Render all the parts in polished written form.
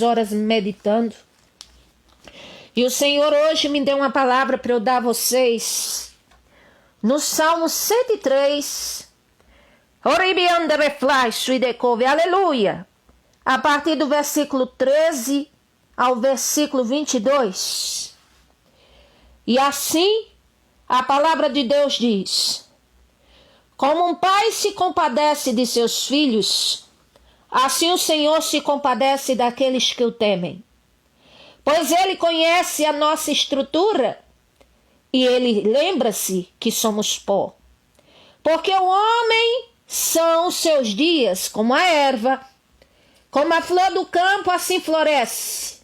horas meditando. E o Senhor hoje me deu uma palavra para eu dar a vocês. No Salmo 103. Aleluia. A partir do versículo 13 ao versículo 22. E assim a palavra de Deus diz: como um pai se compadece de seus filhos, assim o Senhor se compadece daqueles que o temem. Pois ele conhece a nossa estrutura e ele lembra-se que somos pó. Porque o homem são os seus dias como a erva, como a flor do campo assim floresce.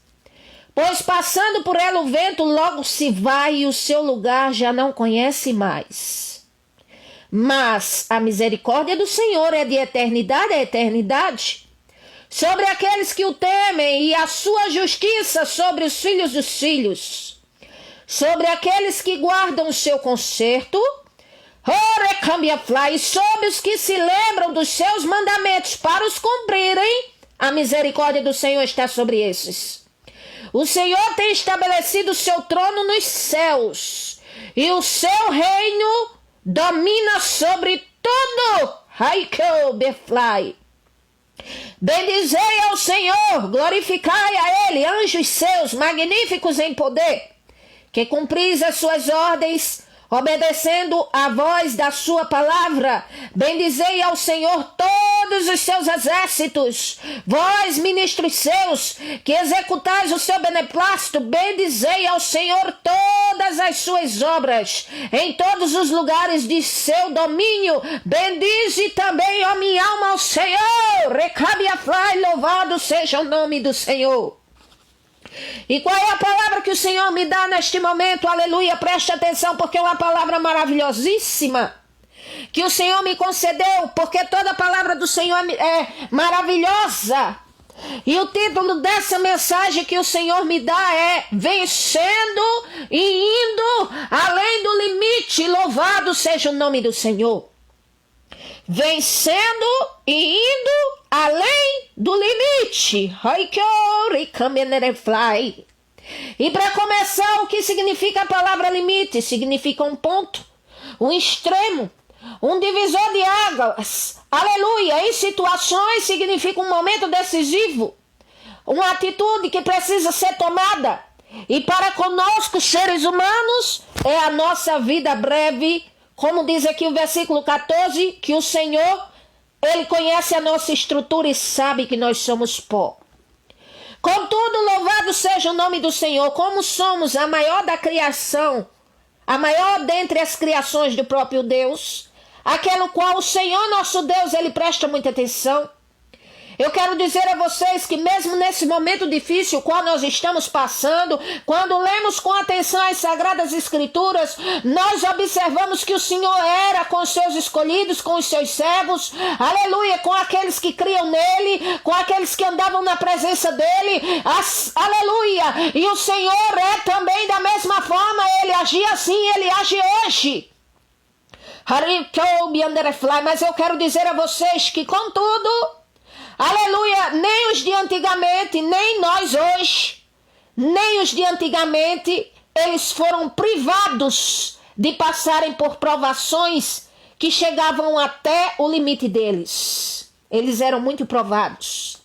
Pois passando por ela o vento logo se vai e o seu lugar já não conhece mais. Mas a misericórdia do Senhor é de eternidade a eternidade sobre aqueles que o temem, e a sua justiça sobre os filhos dos filhos, sobre aqueles que guardam o seu conserto, e sobre os que se lembram dos seus mandamentos para os cumprirem. A misericórdia do Senhor está sobre esses. O Senhor tem estabelecido o seu trono nos céus, e o seu reino domina sobre tudo. Bendizei ao Senhor, glorificai a Ele, anjos seus, magníficos em poder, que cumpris as suas ordens, obedecendo a voz da sua palavra. Bendizei ao Senhor todos os seus exércitos, vós, ministros seus, que executais o seu beneplácito. Bendizei ao Senhor todas as suas obras, em todos os lugares de seu domínio. Bendize também, ó minha alma, ao Senhor. Recabe a fly, louvado seja o nome do Senhor. E qual é a palavra que o Senhor me dá neste momento? Aleluia, preste atenção, porque é uma palavra maravilhosíssima que o Senhor me concedeu, porque toda a palavra do Senhor é maravilhosa. E o título dessa mensagem que o Senhor me dá é: vencendo e indo além do limite. Louvado seja o nome do Senhor. Vencendo e indo além do limite. E para começar, o que significa a palavra limite? Significa um ponto, um extremo, um divisor de águas. Aleluia! Em situações significa um momento decisivo, uma atitude que precisa ser tomada. E para conosco, seres humanos, é a nossa vida breve. Como diz aqui o versículo 14, que o Senhor, Ele conhece a nossa estrutura e sabe que nós somos pó. Contudo, louvado seja o nome do Senhor, como somos a maior da criação, a maior dentre as criações do próprio Deus, aquele qual o Senhor nosso Deus, Ele presta muita atenção. Eu quero dizer a vocês que mesmo nesse momento difícil qual nós estamos passando, quando lemos com atenção as Sagradas Escrituras, nós observamos que o Senhor era com os seus escolhidos, com os seus servos, aleluia, com aqueles que criam nele, com aqueles que andavam na presença dele, aleluia, e o Senhor é também da mesma forma, ele agia assim, ele age hoje. Mas eu quero dizer a vocês que, contudo, aleluia, nem os de antigamente, nem nós hoje, nem os de antigamente, eles foram privados de passarem por provações que chegavam até o limite deles. Eles eram muito provados.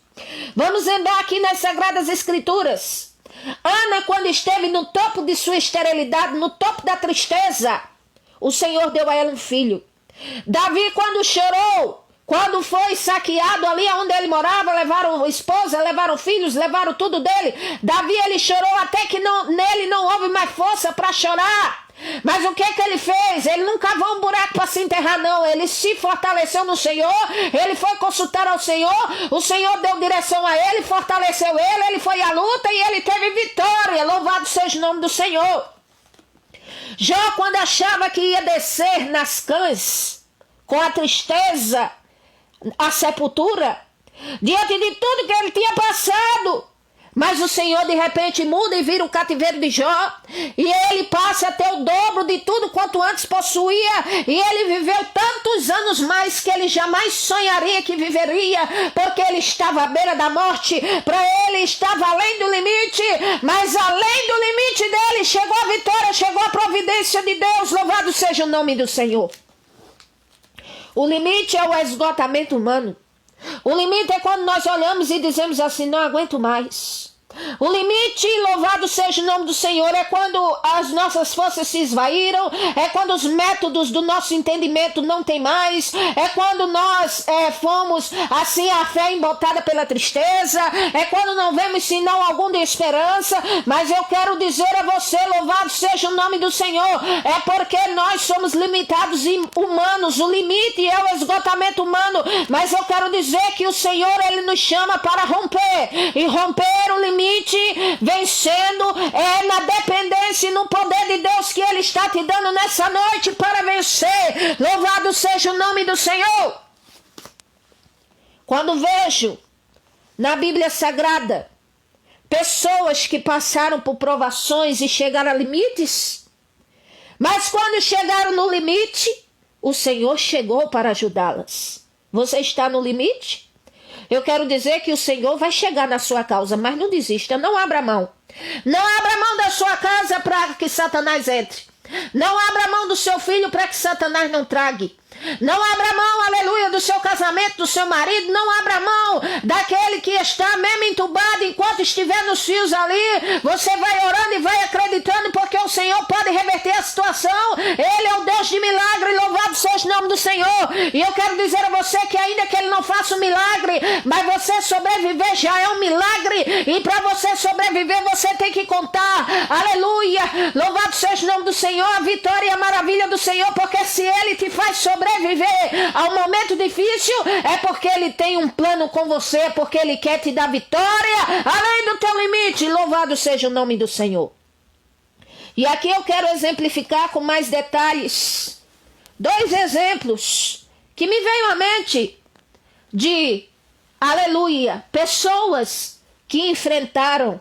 Vamos lembrar aqui nas Sagradas Escrituras. Ana, quando esteve no topo de sua esterilidade, no topo da tristeza, o Senhor deu a ela um filho. Davi, quando chorou, quando foi saqueado ali onde ele morava, levaram esposa, levaram filhos, levaram tudo dele. Davi, ele chorou até que nele não houve mais força para chorar. Mas o que ele fez? Ele não cavou um buraco para se enterrar, não. Ele se fortaleceu no Senhor, ele foi consultar ao Senhor, o Senhor deu direção a ele, fortaleceu ele foi à luta e ele teve vitória. Louvado seja o nome do Senhor. Jó, quando achava que ia descer nas cães, com a tristeza, a sepultura, diante de tudo que ele tinha passado, Mas o Senhor de repente muda e vira o cativeiro de Jó. E ele passa a ter o dobro de tudo quanto antes possuía. E ele viveu tantos anos mais que ele jamais sonharia que viveria. Porque ele estava à beira da morte. Para ele estava além do limite. Mas além do limite dele chegou a vitória, chegou a providência de Deus. Louvado seja o nome do Senhor. O limite é o esgotamento humano. O limite é quando nós olhamos e dizemos assim, não aguento mais. O limite, louvado seja o nome do Senhor, é quando as nossas forças se esvaíram, é quando os métodos do nosso entendimento não tem mais, é quando nós fomos assim a fé embotada pela tristeza, é quando não vemos sinal algum de esperança. Mas eu quero dizer a você, louvado seja o nome do Senhor, é porque nós somos limitados e humanos, o limite é o esgotamento humano, mas eu quero dizer que o Senhor, Ele nos chama para romper, e romper o limite vencendo na dependência e no poder de Deus que Ele está te dando nessa noite para vencer. Louvado seja o nome do Senhor. Quando vejo na Bíblia Sagrada pessoas que passaram por provações e chegaram a limites, mas quando chegaram no limite, o Senhor chegou para ajudá-las. Você está no limite? Eu quero dizer que o Senhor vai chegar na sua causa, mas não desista, não abra mão. Não abra mão da sua casa para que Satanás entre. Não abra mão do seu filho para que Satanás não trague. Não abra mão, aleluia, do seu casamento, do seu marido. Não abra mão daquele que está mesmo entubado. Enquanto estiver nos fios ali, você vai orando e vai acreditando, porque o Senhor pode reverter a situação. Ele é o Deus de milagre, louvado seja o nome do Senhor. E eu quero dizer a você que ainda que Ele não faça um milagre, mas você sobreviver já é um milagre. E para você sobreviver, você tem que contar, aleluia, louvado seja o nome do Senhor, a vitória e a maravilha do Senhor, porque se Ele te faz sobreviver ao momento difícil, é porque Ele tem um plano com você, porque Ele quer te dar vitória além do teu limite. Louvado seja o nome do Senhor. E aqui eu quero exemplificar com mais detalhes 2 exemplos que me veio à mente de, aleluia, pessoas que enfrentaram,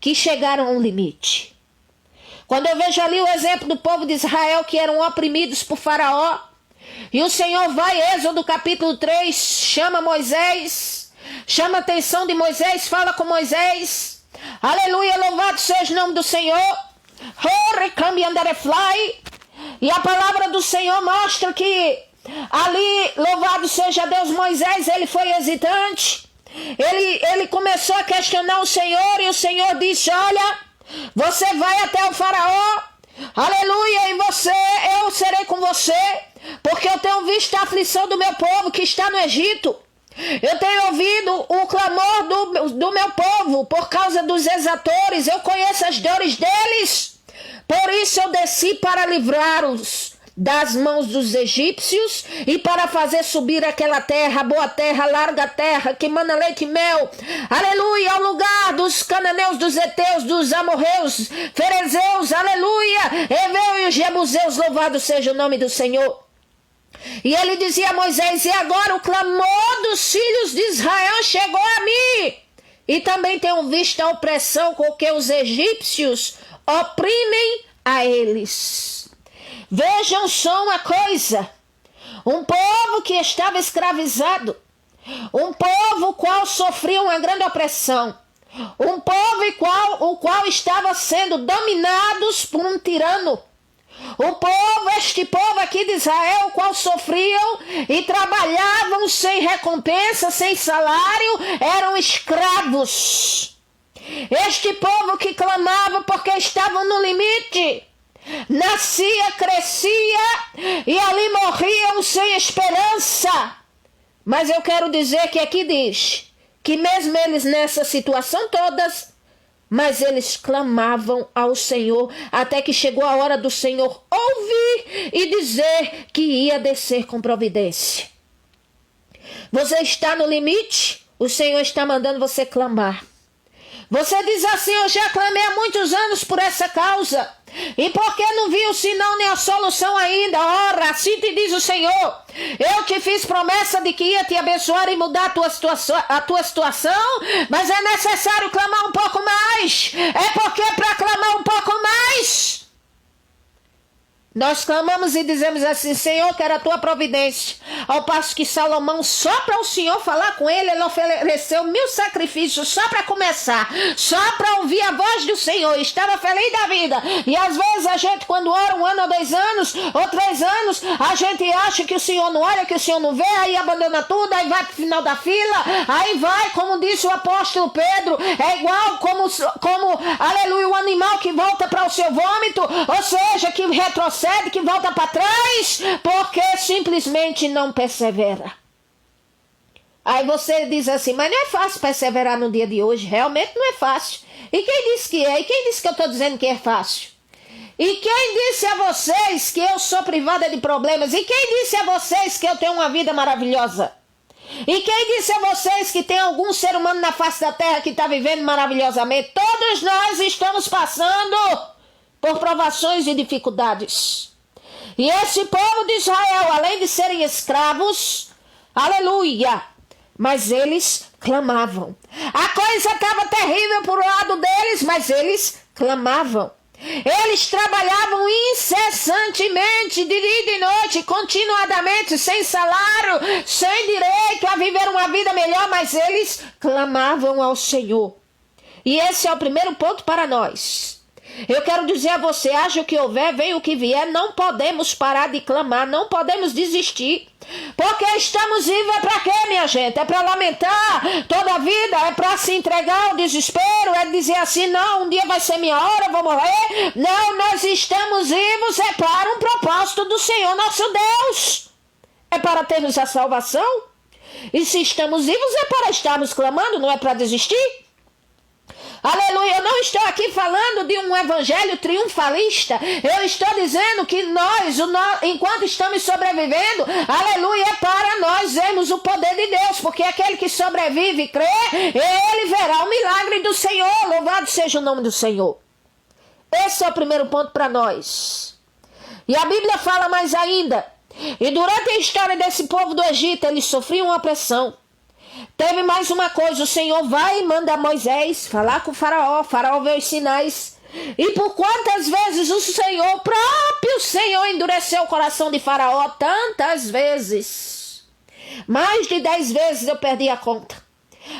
que chegaram a um limite. Quando eu vejo ali o exemplo do povo de Israel, que eram oprimidos por Faraó, e o Senhor vai, Êxodo capítulo 3, chama Moisés, chama a atenção de Moisés, fala com Moisés, aleluia, louvado seja o nome do Senhor, e a palavra do Senhor mostra que ali, louvado seja Deus, Moisés, ele foi hesitante, ele começou a questionar o Senhor, e o Senhor disse, olha, você vai até o Faraó, aleluia, e eu serei com você, porque eu tenho visto a aflição do meu povo que está no Egito. Eu tenho ouvido o clamor do meu povo por causa dos exatores. Eu conheço as dores deles. Por isso eu desci para livrá-los das mãos dos egípcios e para fazer subir aquela terra, boa terra, larga terra, que mana leite e mel, aleluia, ao lugar dos cananeus, dos heteus, dos amorreus, ferezeus, aleluia, Eveu e os jebuseus, louvado seja o nome do Senhor. E ele dizia a Moisés, e agora o clamor dos filhos de Israel chegou a mim, e também tenho visto a opressão com que os egípcios oprimem a eles. Vejam só uma coisa, um povo que estava escravizado, um povo qual sofria uma grande opressão, um povo o qual estava sendo dominados por um tirano, este povo aqui de Israel, qual sofriam e trabalhavam sem recompensa, sem salário, eram escravos. Este povo que clamava porque estavam no limite, nascia, crescia e ali morriam sem esperança. Mas eu quero dizer que aqui diz que mesmo eles nessa situação todas, mas eles clamavam ao Senhor até que chegou a hora do Senhor ouvir e dizer que ia descer com providência. Você está no limite, o Senhor está mandando você clamar. Você diz assim, eu já clamei há muitos anos por essa causa. E porque não viu o sinal nem a solução ainda, ora, assim te diz o Senhor, eu te fiz promessa de que ia te abençoar e mudar a tua situação, mas é necessário clamar um pouco mais. É porque para clamar um pouco mais, nós clamamos e dizemos assim: Senhor, quero a tua providência. Ao passo que Salomão, só para o Senhor falar com ele, ele ofereceu 1000 sacrifícios só para começar, só para ouvir a voz do Senhor. Estava feliz da vida. E às vezes a gente, quando ora 1 ano ou 2 anos ou 3 anos, a gente acha que o Senhor não olha, que o Senhor não vê, aí abandona tudo, aí vai para o final da fila, aí vai, como disse o apóstolo Pedro, é igual como aleluia, o animal que volta para o seu vômito, ou seja, que retrocede, que volta para trás, porque simplesmente não persevera. Aí você diz assim: mas não é fácil perseverar no dia de hoje. Realmente não é fácil. E quem disse que é? E quem disse que eu estou dizendo que é fácil? E quem disse a vocês que eu sou privada de problemas? E quem disse a vocês que eu tenho uma vida maravilhosa? E quem disse a vocês que tem algum ser humano na face da terra que está vivendo maravilhosamente? Todos nós estamos passando por provações e dificuldades. E esse povo de Israel, além de serem escravos, aleluia, mas eles clamavam. A coisa estava terrível por lado deles, mas eles clamavam. Eles trabalhavam incessantemente, de dia e de noite, continuadamente, sem salário, sem direito a viver uma vida melhor, mas eles clamavam ao Senhor. E esse é o primeiro ponto para nós. Eu quero dizer a você: haja o que houver, venha o que vier, não podemos parar de clamar, não podemos desistir. Porque estamos vivos é para quê, minha gente? É para lamentar toda a vida? É para se entregar ao desespero? É dizer assim: não, um dia vai ser minha hora, eu vou morrer? Não, nós estamos vivos é para um propósito do Senhor nosso Deus. É para termos a salvação. E se estamos vivos é para estarmos clamando, não é para desistir. Aleluia, eu não estou aqui falando de um evangelho triunfalista. Eu estou dizendo que nós, enquanto estamos sobrevivendo, aleluia, é para nós vermos o poder de Deus. Porque aquele que sobrevive e crê, ele verá o milagre do Senhor. Louvado seja o nome do Senhor. Esse é o primeiro ponto para nós. E a Bíblia fala mais ainda. E durante a história desse povo do Egito, eles sofriam uma opressão. Teve mais uma coisa: o Senhor vai e manda Moisés falar com o Faraó vê os sinais. E por quantas vezes o próprio Senhor endureceu o coração de Faraó? Tantas vezes. Mais de 10 vezes eu perdi a conta.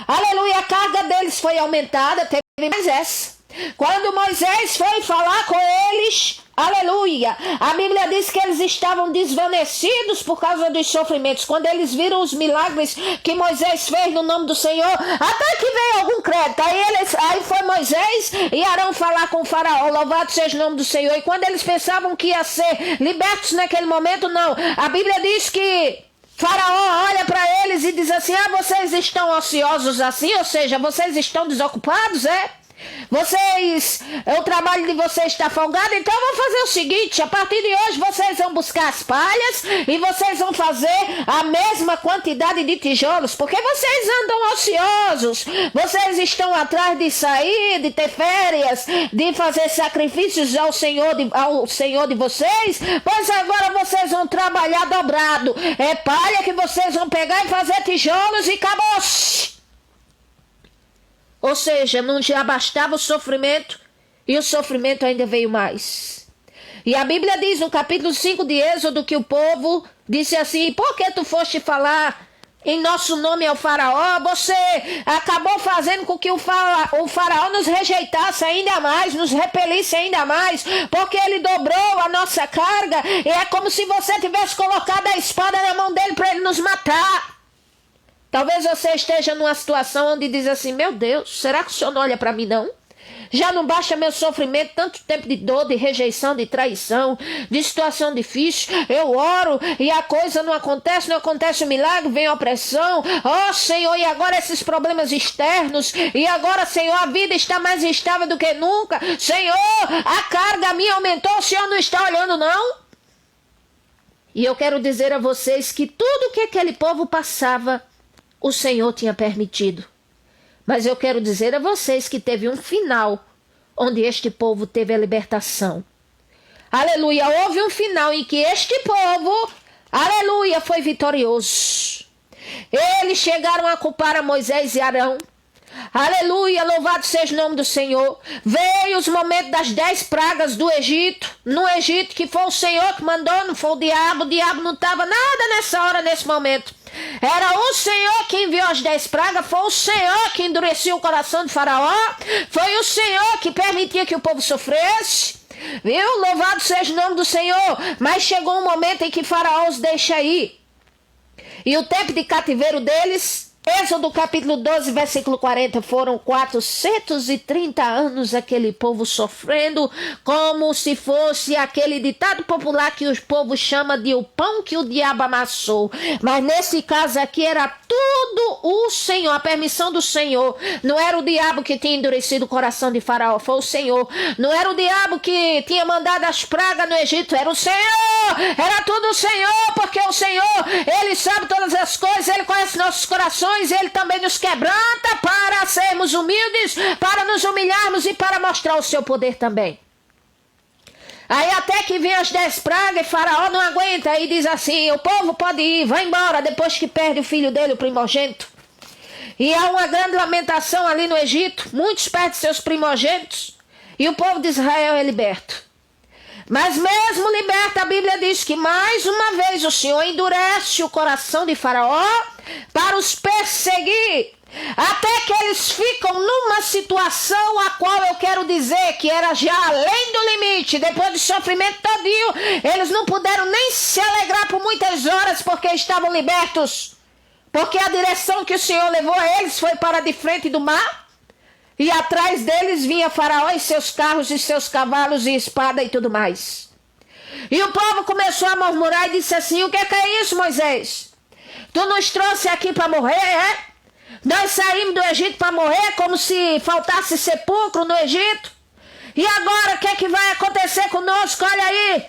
Aleluia, a carga deles foi aumentada, teve mais essa. Quando Moisés foi falar com eles, aleluia, a Bíblia diz que eles estavam desvanecidos por causa dos sofrimentos. Quando eles viram os milagres que Moisés fez no nome do Senhor, até que veio algum crédito. Aí foi Moisés e Arão falar com o Faraó, louvado seja o nome do Senhor. E quando eles pensavam que ia ser libertos naquele momento, não. A Bíblia diz que Faraó olha para eles e diz assim: vocês estão ociosos assim? Ou seja, vocês estão desocupados, é? O trabalho de vocês está folgado, então vamos fazer o seguinte: a partir de hoje vocês vão buscar as palhas e vocês vão fazer a mesma quantidade de tijolos, porque vocês andam ociosos, vocês estão atrás de sair, de ter férias, de fazer sacrifícios ao Senhor de vocês, pois agora vocês vão trabalhar dobrado, é palha que vocês vão pegar e fazer tijolos e acabou-se. Ou seja, não já bastava o sofrimento, e o sofrimento ainda veio mais. E a Bíblia diz no capítulo 5 de Êxodo que o povo disse assim: por que tu foste falar em nosso nome ao Faraó? Você acabou fazendo com que o Faraó nos rejeitasse ainda mais, nos repelisse ainda mais, porque ele dobrou a nossa carga, e é como se você tivesse colocado a espada na mão dele para ele nos matar. Talvez você esteja numa situação onde diz assim: meu Deus, será que o Senhor não olha para mim não? Já não basta meu sofrimento, tanto tempo de dor, de rejeição, de traição, de situação difícil. Eu oro e a coisa não acontece o milagre, vem a opressão. Senhor, e agora esses problemas externos, e agora, Senhor, a vida está mais instável do que nunca. Senhor, a carga minha aumentou, o Senhor não está olhando não? E eu quero dizer a vocês que tudo que aquele povo passava, o Senhor tinha permitido. Mas eu quero dizer a vocês que teve um final onde este povo teve a libertação. aleluia, houve um final em que este povo, aleluia, foi vitorioso. Eles chegaram a culpar a Moisés e Arão. Aleluia, louvado seja o nome do Senhor. Veio os momentos das 10 pragas do Egito. No Egito, que foi o Senhor que mandou, não foi o diabo não estava nada nessa hora, nesse momento. Era o Senhor que enviou as 10 pragas, foi o Senhor que endurecia o coração de Faraó, foi o Senhor que permitia que o povo sofresse. Viu? Louvado seja o nome do Senhor. Mas chegou um momento em que Faraó os deixa ir. E o tempo de cativeiro deles, Êxodo capítulo 12, versículo 40, foram 430 anos aquele povo sofrendo, como se fosse aquele ditado popular que os povos chamam de o pão que o diabo amassou. Mas nesse caso aqui era tudo o Senhor, a permissão do Senhor. Não era o diabo que tinha endurecido o coração de Faraó, foi o Senhor. Não era o diabo que tinha mandado as pragas no Egito, era o Senhor. Era tudo o Senhor, porque o Senhor, Ele sabe todas as coisas, Ele conhece nossos corações. Ele também nos quebranta para sermos humildes, para nos humilharmos e para mostrar o seu poder também. Aí até que vem as 10 pragas e Faraó não aguenta e diz assim: o povo pode ir, vai embora, depois que perde o filho dele, o primogênito. E há uma grande lamentação ali no Egito, muitos perdem seus primogênitos e o povo de Israel é liberto. Mas mesmo liberta, a Bíblia diz que mais uma vez o Senhor endurece o coração de Faraó para os perseguir, até que eles ficam numa situação a qual eu quero dizer que era já além do limite. Depois do sofrimento todinho, eles não puderam nem se alegrar por muitas horas porque estavam libertos, porque a direção que o Senhor levou a eles foi para de frente do mar. E atrás deles vinha Faraó e seus carros e seus cavalos e espada e tudo mais. E o povo começou a murmurar e disse assim: o que é isso, Moisés? Tu nos trouxe aqui para morrer, é? Nós saímos do Egito para morrer como se faltasse sepulcro no Egito. E agora o que é que vai acontecer conosco? Olha aí.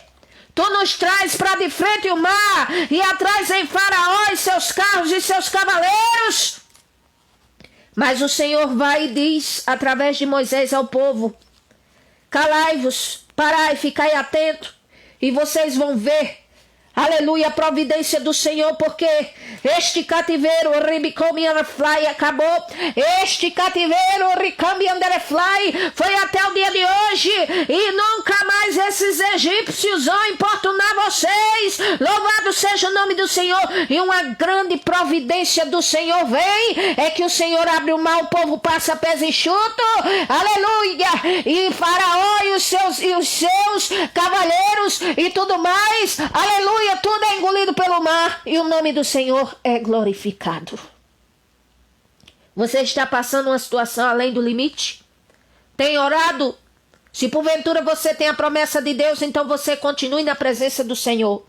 Tu nos traz para de frente o mar e atrás vem Faraó e seus carros e seus cavaleiros. Mas o Senhor vai e diz, através de Moisés ao povo: calai-vos, parai, ficai atento, e vocês vão ver, aleluia, a providência do Senhor, porque este cativeiro, acabou. Este cativeiro, foi até o dia de hoje, e nunca mais esses egípcios vão importunar vocês. Louvado seja o nome do Senhor. E uma grande providência do Senhor vem, é que o Senhor abre o mar, o povo passa pés enxuto, aleluia, e Faraó e os seus cavaleiros e tudo mais, aleluia, tudo é engolido pelo mar e o nome do Senhor é glorificado. Você está passando uma situação além do limite? Tem orado? Se porventura você tem a promessa de Deus, então você continue na presença do Senhor.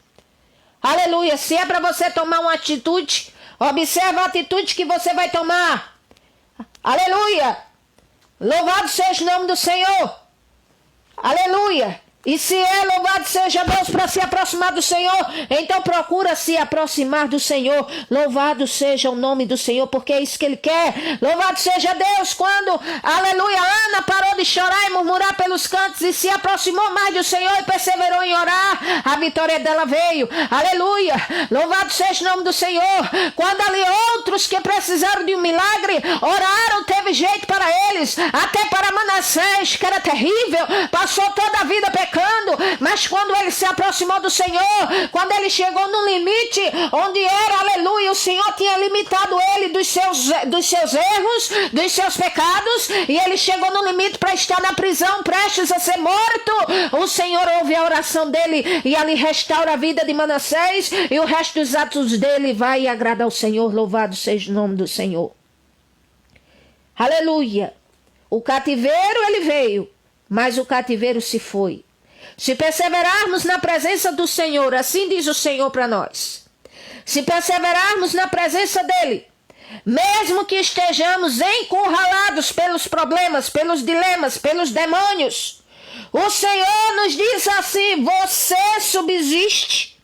Aleluia. Se é para você tomar uma atitude, observa a atitude que você vai tomar. Aleluia. Louvado seja o nome do Senhor. Aleluia. E se é, louvado seja Deus, para se aproximar do Senhor, então procura se aproximar do Senhor. Louvado seja o nome do Senhor, porque é isso que Ele quer. Louvado seja Deus. Quando, aleluia, Ana parou de chorar e murmurar pelos cantos e se aproximou mais do Senhor e perseverou em orar, a vitória dela veio. Aleluia. Louvado seja o nome do Senhor. Quando ali outros que precisaram de um milagre oraram, teve jeito para eles. Até para Manassés, que era terrível, passou toda a vida pecando. Mas quando ele se aproximou do Senhor, quando ele chegou no limite onde era, aleluia, o Senhor tinha limitado ele dos seus erros, dos seus pecados, e ele chegou no limite para estar na prisão, prestes a ser morto. O Senhor ouve a oração dele e ali restaura a vida de Manassés, e o resto dos atos dele vai agradar ao Senhor. Louvado seja o nome do Senhor. Aleluia. O cativeiro ele veio, mas o cativeiro se foi. Se perseverarmos na presença do Senhor, assim diz o Senhor para nós, se perseverarmos na presença dEle, mesmo que estejamos encurralados pelos problemas, pelos dilemas, pelos demônios, o Senhor nos diz assim: você subsiste,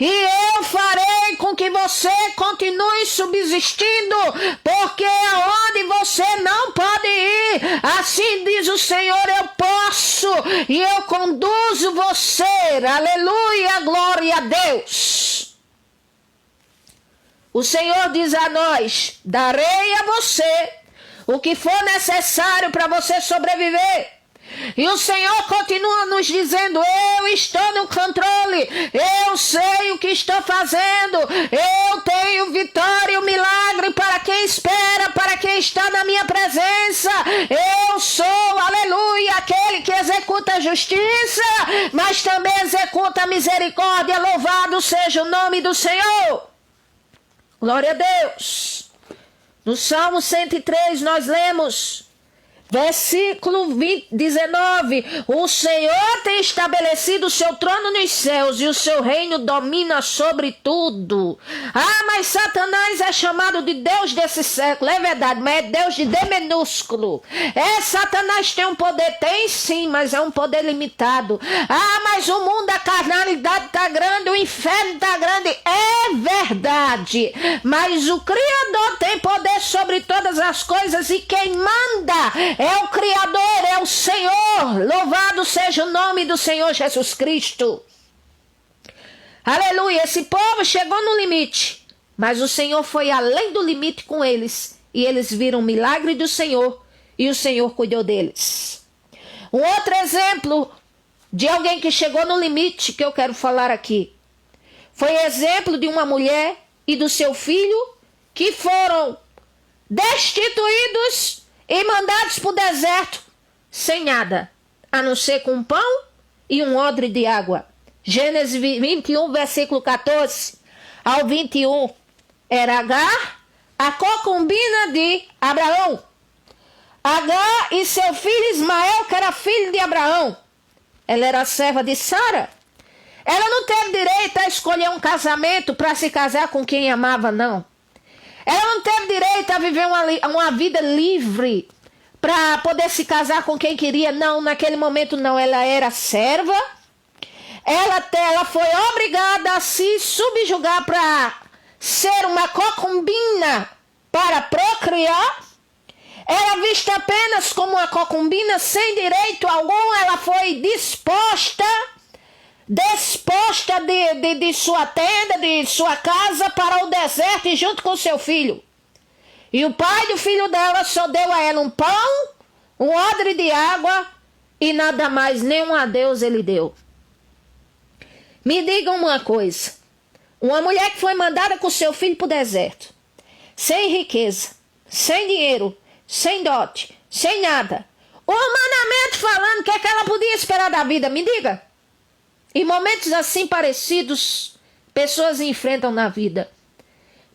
e eu farei com que você continue subsistindo, porque aonde você não pode ir, assim diz o Senhor, eu posso e eu conduzo você. Aleluia, glória a Deus. O Senhor diz a nós: darei a você o que for necessário para você sobreviver. E o Senhor continua nos dizendo: eu estou no controle, eu sei o que estou fazendo, eu tenho vitória e o milagre para quem espera, para quem está na minha presença. Eu sou, aleluia, aquele que executa a justiça, mas também executa a misericórdia. Louvado seja o nome do Senhor. Glória a Deus. No Salmo 103 nós lemos, versículo 19, o Senhor tem estabelecido o seu trono nos céus e o seu reino domina sobre tudo. Ah, mas Satanás é chamado de Deus desse século, é verdade, mas é Deus de D minúsculo. Satanás tem um poder, tem sim, mas é um poder limitado. Ah, mas o mundo, a carnalidade está grande, o inferno está grande, é verdade, mas o Criador tem poder sobre todas as coisas, e quem manda é o Criador, é o Senhor. Louvado seja o nome do Senhor Jesus Cristo. Aleluia. Esse povo chegou no limite, mas o Senhor foi além do limite com eles, e eles viram o milagre do Senhor, e o Senhor cuidou deles. Um outro exemplo de alguém que chegou no limite que eu quero falar aqui foi exemplo de uma mulher e do seu filho que foram destituídos e mandados para o deserto sem nada, a não ser com pão e um odre de água. Gênesis 21, versículo 14 ao 21. Era Agar, a concubina de Abraão. Agar e seu filho Ismael, que era filho de Abraão. Ela era serva de Sara. Ela não teve direito a escolher um casamento para se casar com quem amava, não. Ela não teve direito a viver uma vida livre para poder se casar com quem queria. Não, naquele momento não. Ela era serva. Ela foi obrigada a se subjugar para ser uma concubina para procriar. Era vista apenas como uma concubina sem direito algum. Ela foi disposta de sua tenda, de sua casa para o deserto, e junto com seu filho. E o pai do filho dela só deu a ela um pão, um odre de água e nada mais, nem um adeus ele deu. Me digam uma coisa: uma mulher que foi mandada com seu filho para o deserto, sem riqueza, sem dinheiro, sem dote, sem nada, humanamente falando, o que é que ela podia esperar da vida? Me diga. Em momentos assim parecidos, pessoas enfrentam na vida.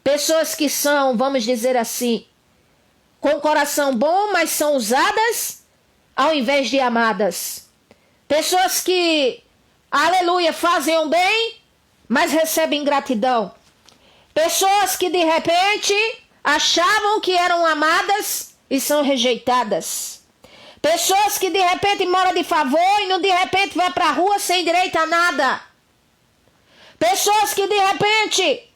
Pessoas que são, vamos dizer assim, com coração bom, mas são usadas ao invés de amadas. Pessoas que, aleluia, fazem o bem, mas recebem ingratidão. Pessoas que de repente achavam que eram amadas e são rejeitadas. Pessoas que de repente moram de favor e de repente vai para a rua sem direito a nada. Pessoas que de repente,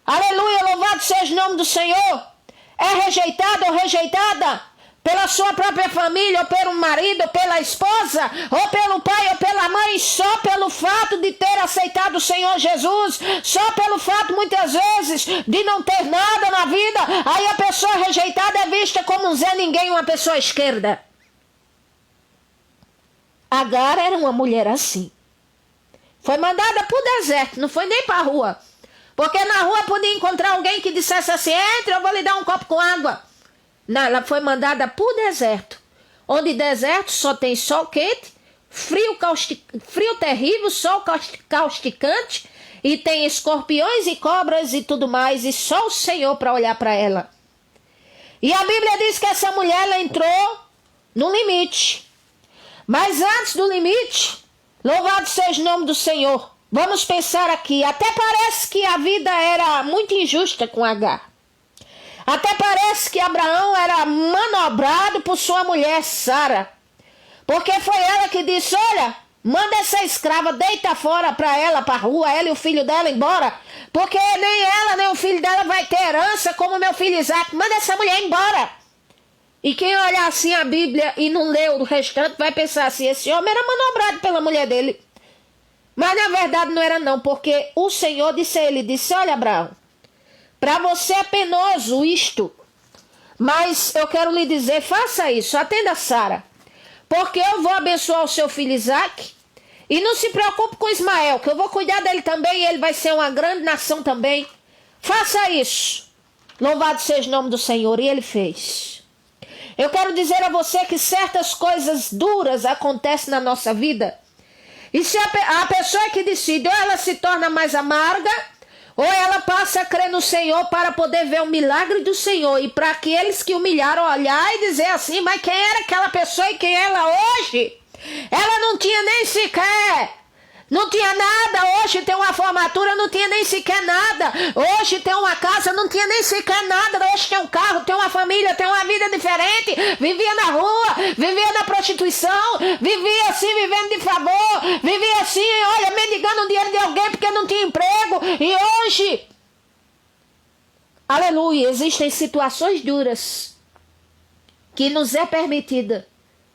aleluia, louvado seja o nome do Senhor, é rejeitada ou rejeitada pela sua própria família, ou pelo marido, ou pela esposa, ou pelo pai, ou pela mãe, só pelo fato de ter aceitado o Senhor Jesus, só pelo fato muitas vezes de não ter nada na vida. Aí a pessoa rejeitada é vista como um Zé Ninguém, uma pessoa esquerda. Agar era uma mulher assim. Foi mandada para o deserto, não foi nem para a rua. Porque na rua podia encontrar alguém que dissesse assim: entre, eu vou lhe dar um copo com água. Não, ela foi mandada para o deserto. Onde deserto só tem sol quente, frio terrível, sol causticante, e tem escorpiões e cobras e tudo mais, e só o Senhor para olhar para ela. E a Bíblia diz que essa mulher, ela entrou no limite. Mas antes do limite, louvado seja o nome do Senhor, vamos pensar aqui. Até parece que a vida era muito injusta com Agar. Até parece que Abraão era manobrado por sua mulher Sara. Porque foi ela que disse: olha, manda essa escrava, deita fora para ela, para a rua, ela e o filho dela embora. Porque nem ela nem o filho dela vai ter herança como meu filho Isaac. Manda essa mulher embora. E quem olhar assim a Bíblia e não leu o restante vai pensar assim, esse homem era manobrado pela mulher dele. Mas na verdade não era não, porque o Senhor disse a ele, disse, olha Abraão, para você é penoso isto, mas eu quero lhe dizer, faça isso, atenda Sara, porque eu vou abençoar o seu filho Isaque, e não se preocupe com Ismael, que eu vou cuidar dele também, e ele vai ser uma grande nação também. Faça isso. Louvado seja o nome do Senhor. E ele fez. Eu quero dizer a você que certas coisas duras acontecem na nossa vida. E se a pessoa que decide, ou ela se torna mais amarga, ou ela passa a crer no Senhor para poder ver o milagre do Senhor. E para aqueles que humilharam olhar e dizer assim, mas quem era aquela pessoa e quem é ela hoje? Ela não tinha nem sequer, não tinha nada, hoje tem uma formatura, não tinha nem sequer nada, hoje tem uma casa, não tinha nem sequer nada, hoje tem um carro, tem uma família, tem uma vida diferente, vivia na rua, vivia na prostituição, vivia assim, vivendo de favor, vivia assim, olha, mendigando o dinheiro de alguém porque não tinha emprego, e hoje, aleluia, existem situações duras que nos é permitida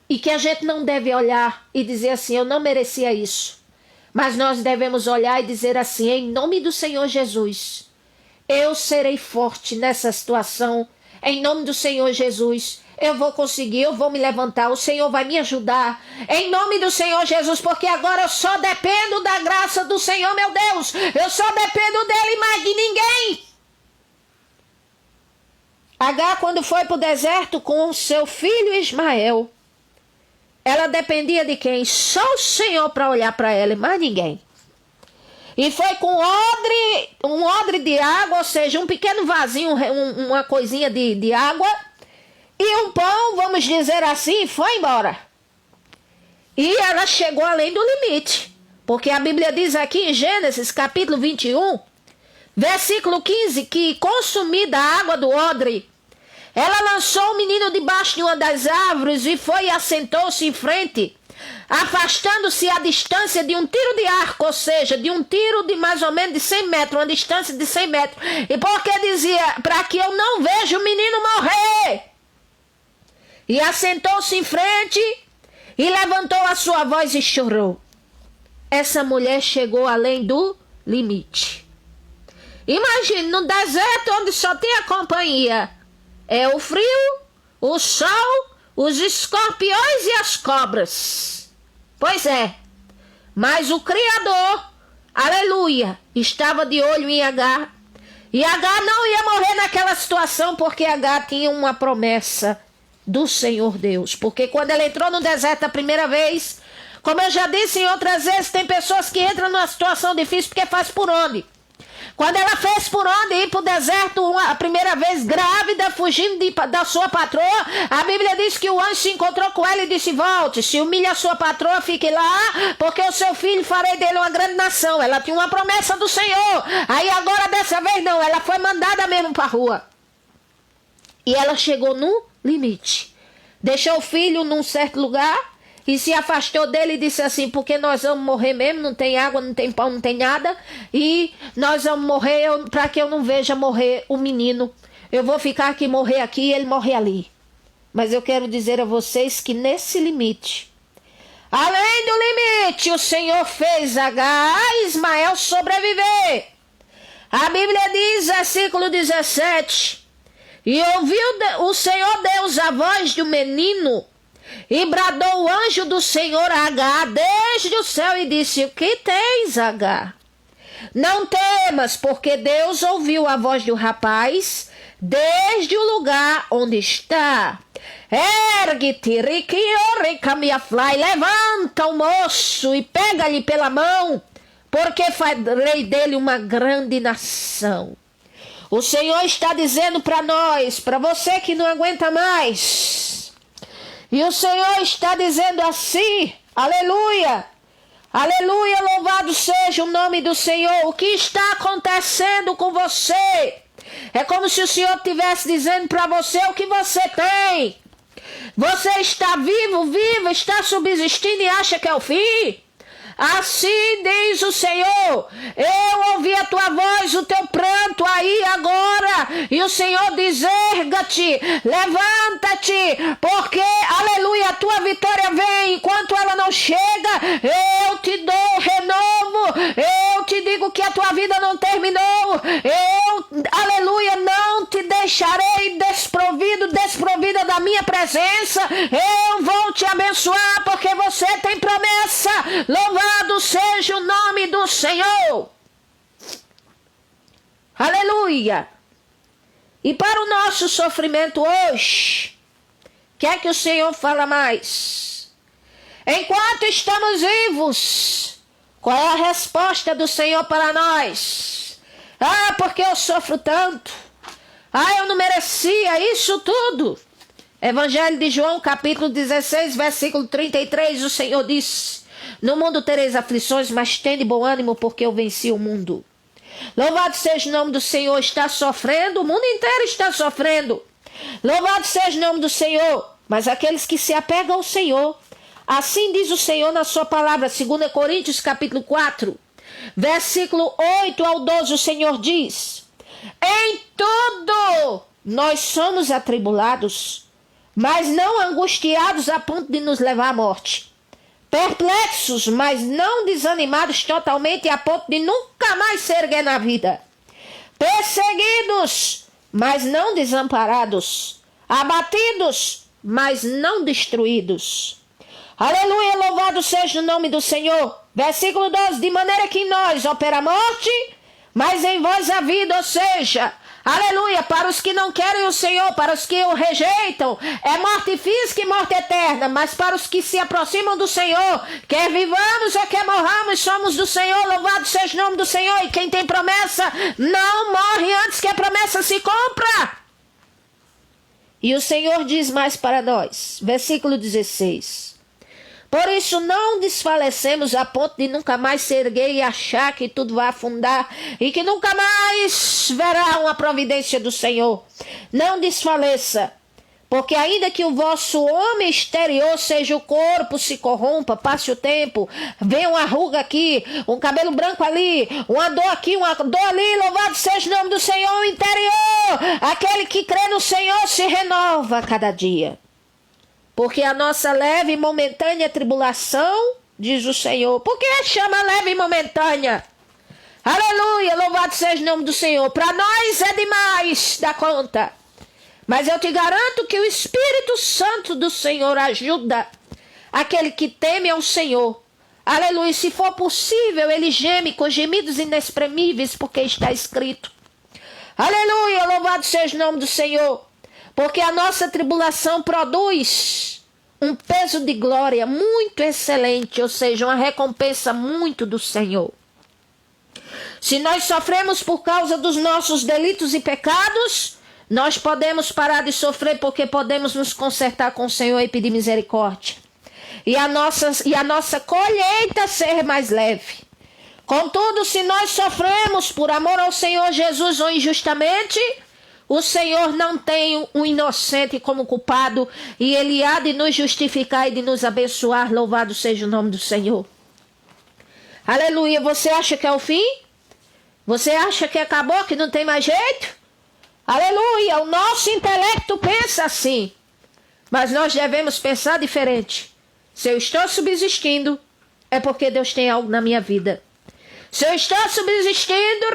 e que a gente não deve olhar e dizer assim, eu não merecia isso. Mas nós devemos olhar e dizer assim, em nome do Senhor Jesus, eu serei forte nessa situação. Em nome do Senhor Jesus, eu vou conseguir, eu vou me levantar, o Senhor vai me ajudar. Em nome do Senhor Jesus, porque agora eu só dependo da graça do Senhor, meu Deus. Eu só dependo dele, mais de ninguém. Agar, quando foi para o deserto com o seu filho Ismael, ela dependia de quem? Só o Senhor para olhar para ela e mais ninguém. E foi com um odre de água, ou seja, um pequeno vasinho, uma coisinha de água, e um pão, vamos dizer assim, e foi embora. E ela chegou além do limite. Porque a Bíblia diz aqui em Gênesis, capítulo 21, versículo 15, que consumida a água do odre, ela lançou o menino debaixo de uma das árvores e foi e assentou-se em frente, afastando-se à distância de um tiro de arco, ou seja, de um tiro de mais ou menos de 100 metros, uma distância de 100 metros. E porque dizia, para que eu não veja o menino morrer. E assentou-se em frente e levantou a sua voz e chorou. Essa mulher chegou além do limite. Imagine, no deserto onde só tem a companhia, é o frio, o sol, os escorpiões e as cobras. Pois é, mas o Criador, aleluia, estava de olho em Agar. E Agar não ia morrer naquela situação porque Agar tinha uma promessa do Senhor Deus. Porque quando ela entrou no deserto a primeira vez, como eu já disse em outras vezes, tem pessoas que entram numa situação difícil porque faz por onde? Quando ela fez por onde ir para o deserto a primeira vez grávida, fugindo da sua patroa, a Bíblia diz que o anjo se encontrou com ela e disse, volte, se humilha a sua patroa, fique lá, porque o seu filho farei dele uma grande nação. Ela tinha uma promessa do Senhor. Aí agora dessa vez não, ela foi mandada mesmo para a rua. E ela chegou no limite. Deixou o filho num certo lugar e se afastou dele e disse assim, porque nós vamos morrer mesmo, não tem água, não tem pão, não tem nada, e nós vamos morrer, para que eu não veja morrer o menino, eu vou ficar aqui, morrer aqui e ele morrer ali. Mas eu quero dizer a vocês que nesse limite, além do limite, o Senhor fez Agar e Ismael sobreviver. A Bíblia diz, versículo 17, e ouviu o Senhor Deus a voz do menino, e bradou o anjo do Senhor a Agar desde o céu e disse, o que tens, Agar? Não temas, porque Deus ouviu a voz do rapaz desde o lugar onde está. Ergue-te, levanta o moço e pega-lhe pela mão, porque farei dele uma grande nação. O Senhor está dizendo para nós, para você que não aguenta mais, e o Senhor está dizendo assim, aleluia, aleluia, louvado seja o nome do Senhor. O que está acontecendo com você? É como se o Senhor estivesse dizendo para você o que você tem. Você está vivo, viva, está subsistindo e acha que é o fim? Assim diz o Senhor, eu ouvi a tua voz, o teu pranto aí agora, e o Senhor diz, erga-te, levanta-te, porque, aleluia, a tua vitória vem, enquanto ela não chega, eu te dou renovo, eu te digo que a tua vida não terminou, eu, aleluia, não te deixarei desprovida da minha presença, eu vou te abençoar, porque você tem promessa, louvado seja o nome do Senhor, aleluia. E para o nosso sofrimento hoje, o que é que o Senhor fala mais? Enquanto estamos vivos, qual é a resposta do Senhor para nós? Ah, porque eu sofro tanto. Ah, eu não merecia isso tudo. Evangelho de João, capítulo 16, versículo 33, o Senhor diz, no mundo tereis aflições, mas tende bom ânimo, porque eu venci o mundo. Louvado seja o nome do Senhor, está sofrendo, o mundo inteiro está sofrendo. Louvado seja o nome do Senhor, mas aqueles que se apegam ao Senhor, assim diz o Senhor na sua palavra, 2 Coríntios capítulo 4, versículo 8 ao 12, o Senhor diz, em tudo nós somos atribulados, mas não angustiados a ponto de nos levar à morte. Perplexos, mas não desanimados totalmente a ponto de nunca mais se erguer na vida. Perseguidos, mas não desamparados. Abatidos, mas não destruídos. Aleluia, louvado seja o nome do Senhor. Versículo 12, de maneira que em nós opera a morte, mas em vós a vida, ou seja, aleluia, para os que não querem o Senhor, para os que o rejeitam, é morte física e morte eterna, mas para os que se aproximam do Senhor, quer vivamos ou quer morramos, somos do Senhor, louvado seja o nome do Senhor, e quem tem promessa não morre antes que a promessa se cumpra. E o Senhor diz mais para nós, versículo 16, por isso não desfalecemos a ponto de nunca mais se erguer e achar que tudo vai afundar e que nunca mais verá uma providência do Senhor. Não desfaleça, porque ainda que o vosso homem exterior, seja o corpo, se corrompa, passe o tempo, venha uma ruga aqui, um cabelo branco ali, uma dor aqui, uma dor ali, louvado seja o nome do Senhor, o interior, aquele que crê no Senhor se renova a cada dia. Porque a nossa leve e momentânea tribulação, diz o Senhor. Por que chama leve e momentânea? Aleluia, louvado seja o nome do Senhor. Para nós é demais da conta. Mas eu te garanto que o Espírito Santo do Senhor ajuda aquele que teme ao Senhor. Aleluia, se for possível, ele geme com gemidos inexprimíveis, porque está escrito. Aleluia, louvado seja o nome do Senhor. Porque a nossa tribulação produz um peso de glória muito excelente, ou seja, uma recompensa muito do Senhor. Se nós sofremos por causa dos nossos delitos e pecados, nós podemos parar de sofrer porque podemos nos consertar com o Senhor e pedir misericórdia. E a nossa colheita ser mais leve. Contudo, se nós sofremos por amor ao Senhor Jesus ou injustamente, o Senhor não tem um inocente como culpado e Ele há de nos justificar e de nos abençoar. Louvado seja o nome do Senhor. Aleluia. Você acha que é o fim? Você acha que acabou, que não tem mais jeito? Aleluia. O nosso intelecto pensa assim. Mas nós devemos pensar diferente. Se eu estou subsistindo, é porque Deus tem algo na minha vida. Se eu estou subsistindo,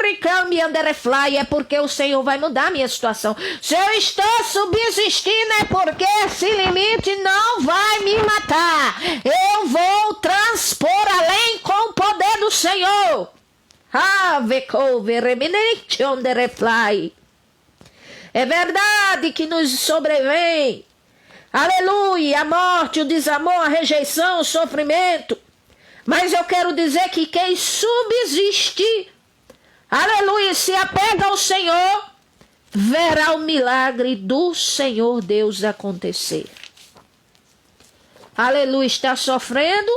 é porque o Senhor vai mudar a minha situação. Se eu estou subsistindo, é porque esse limite não vai me matar. Eu vou transpor além com o poder do Senhor. É verdade que nos sobrevém, aleluia, a morte, o desamor, a rejeição, o sofrimento. Mas eu quero dizer que quem subsiste, aleluia, se apega ao Senhor, verá o milagre do Senhor Deus acontecer. Aleluia, está sofrendo?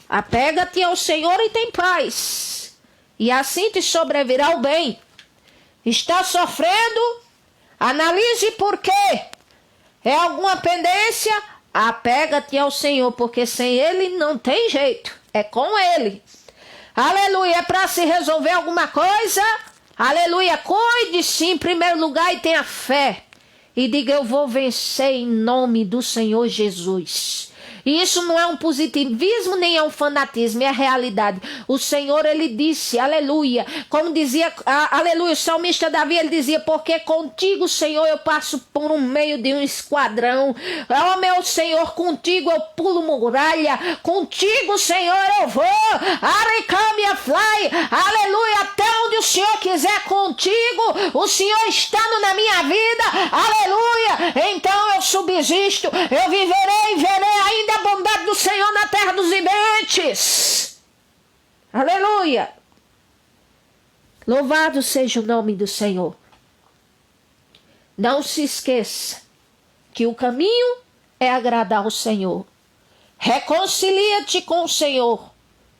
Apega-te ao Senhor e tem paz. E assim te sobrevirá o bem. Está sofrendo? Analise por quê. É alguma pendência? Apega-te ao Senhor, porque sem Ele não tem jeito. é com Ele. Aleluia, é para se resolver alguma coisa? Aleluia, cuide-se em primeiro lugar e tenha fé. E diga, eu vou vencer em nome do Senhor Jesus. E isso não é um positivismo, nem é um fanatismo, é a realidade. O Senhor, Ele disse, aleluia, como dizia, aleluia, o salmista Davi, ele dizia, porque contigo, Senhor, eu passo por um meio de um esquadrão. Ó meu Senhor, contigo eu pulo muralha, contigo, Senhor, eu vou. Aricamia fly, aleluia, até onde o Senhor quiser contigo, o Senhor estando na minha vida, aleluia, então eu subsisto, eu viverei e verei ainda a bondade do Senhor na terra dos viventes. Aleluia. Louvado seja o nome do Senhor. Não se esqueça que o caminho é agradar ao Senhor. Reconcilia-te com o Senhor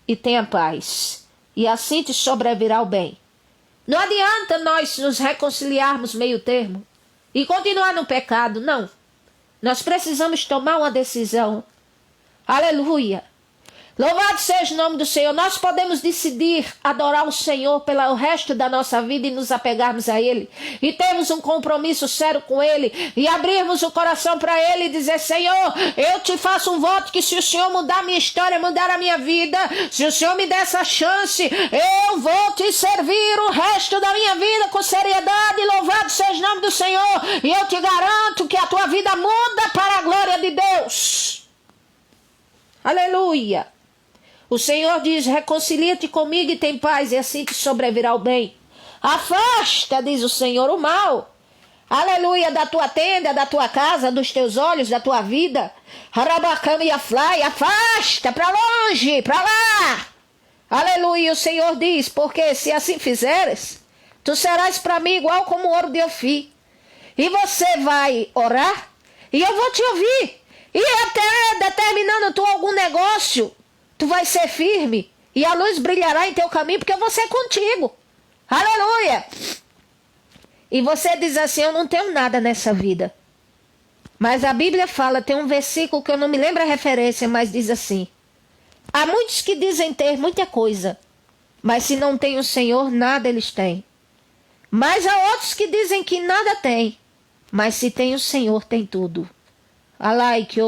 e tenha paz, e assim te sobrevirá o bem. Não adianta nós nos reconciliarmos meio termo e continuar no pecado, não. Nós precisamos tomar uma decisão. Aleluia. Louvado seja o nome do Senhor. Nós podemos decidir adorar o Senhor pelo resto da nossa vida e nos apegarmos a Ele. E termos um compromisso sério com Ele. E abrirmos o coração para Ele e dizer, Senhor, eu te faço um voto que se o Senhor mudar a minha história, mudar a minha vida, se o Senhor me der essa chance, eu vou te servir o resto da minha vida com seriedade. Louvado seja o nome do Senhor. E eu te garanto que a tua vida muda para a glória de Deus. Aleluia. O Senhor diz, reconcilia-te comigo e tem paz, e assim te sobrevirá o bem. Afasta, diz o Senhor, o mal. Aleluia, da tua tenda, da tua casa, dos teus olhos, da tua vida. Harabacama e aflai, afasta, para longe, para lá. Aleluia, o Senhor diz, porque se assim fizeres, tu serás para mim igual como o ouro de Ofir. E você vai orar, e eu vou te ouvir. E até determinando tu algum negócio, tu vai ser firme e a luz brilhará em teu caminho, porque eu vou ser contigo. Aleluia! E você diz assim, eu não tenho nada nessa vida. Mas a Bíblia fala, tem um versículo que eu não me lembro a referência, mas diz assim, há muitos que dizem ter muita coisa, mas se não tem o Senhor, nada eles têm. Mas há outros que dizem que nada têm, mas se tem o Senhor, tem tudo. Alai que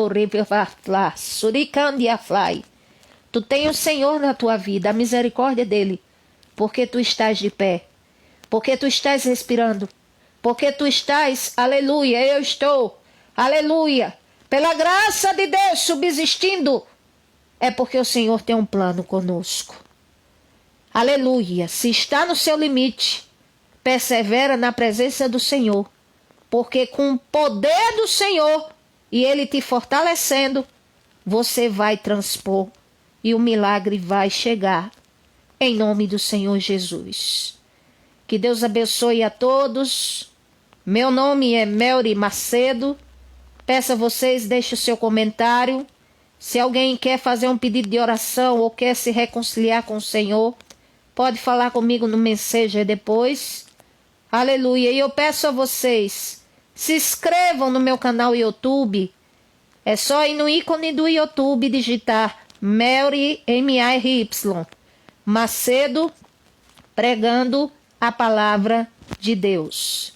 fly. Tu tens o Senhor na tua vida, a misericórdia dele, porque tu estás de pé, porque tu estás respirando, porque tu estás, aleluia, eu estou, aleluia, pela graça de Deus subsistindo, é porque o Senhor tem um plano conosco. Aleluia, se está no seu limite, persevera na presença do Senhor, porque com o poder do Senhor, e Ele te fortalecendo, você vai transpor e o milagre vai chegar. Em nome do Senhor Jesus. Que Deus abençoe a todos. Meu nome é Melry Macedo. Peço a vocês, deixe o seu comentário. Se alguém quer fazer um pedido de oração ou quer se reconciliar com o Senhor, pode falar comigo no Messenger depois. Aleluia. E eu peço a vocês, se inscrevam no meu canal YouTube. É só ir no ícone do YouTube digitar Melry, M-A-R-Y, Macedo, pregando a palavra de Deus.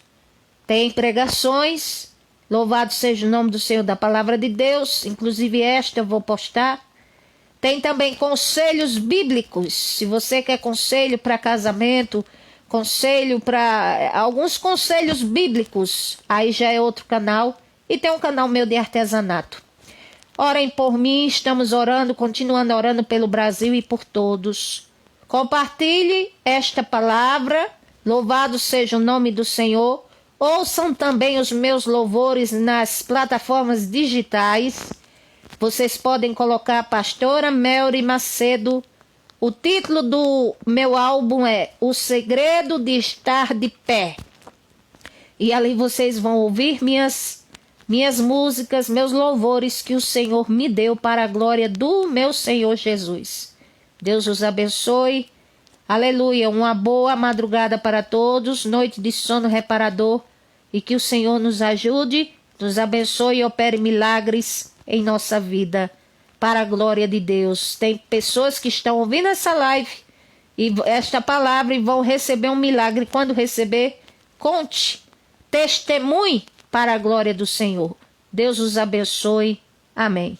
Tem pregações, louvado seja o nome do Senhor, da palavra de Deus, inclusive esta eu vou postar. Tem também conselhos bíblicos, se você quer conselho para casamento, conselho para alguns conselhos bíblicos, aí já é outro canal. E tem um canal meu de artesanato. Orem por mim, estamos orando, continuando orando pelo Brasil e por todos. Compartilhe esta palavra, louvado seja o nome do Senhor. Ouçam também os meus louvores nas plataformas digitais. Vocês podem colocar Pastora Melry Macedo. O título do meu álbum é O Segredo de Estar de Pé. E ali vocês vão ouvir minhas músicas, meus louvores que o Senhor me deu para a glória do meu Senhor Jesus. Deus os abençoe. Aleluia. Uma boa madrugada para todos. Noite de sono reparador. E que o Senhor nos ajude, nos abençoe e opere milagres em nossa vida. para a glória de Deus. Tem pessoas que estão ouvindo essa live e esta palavra e vão receber um milagre. Quando receber, conte, testemunhe para a glória do Senhor. Deus os abençoe. Amém.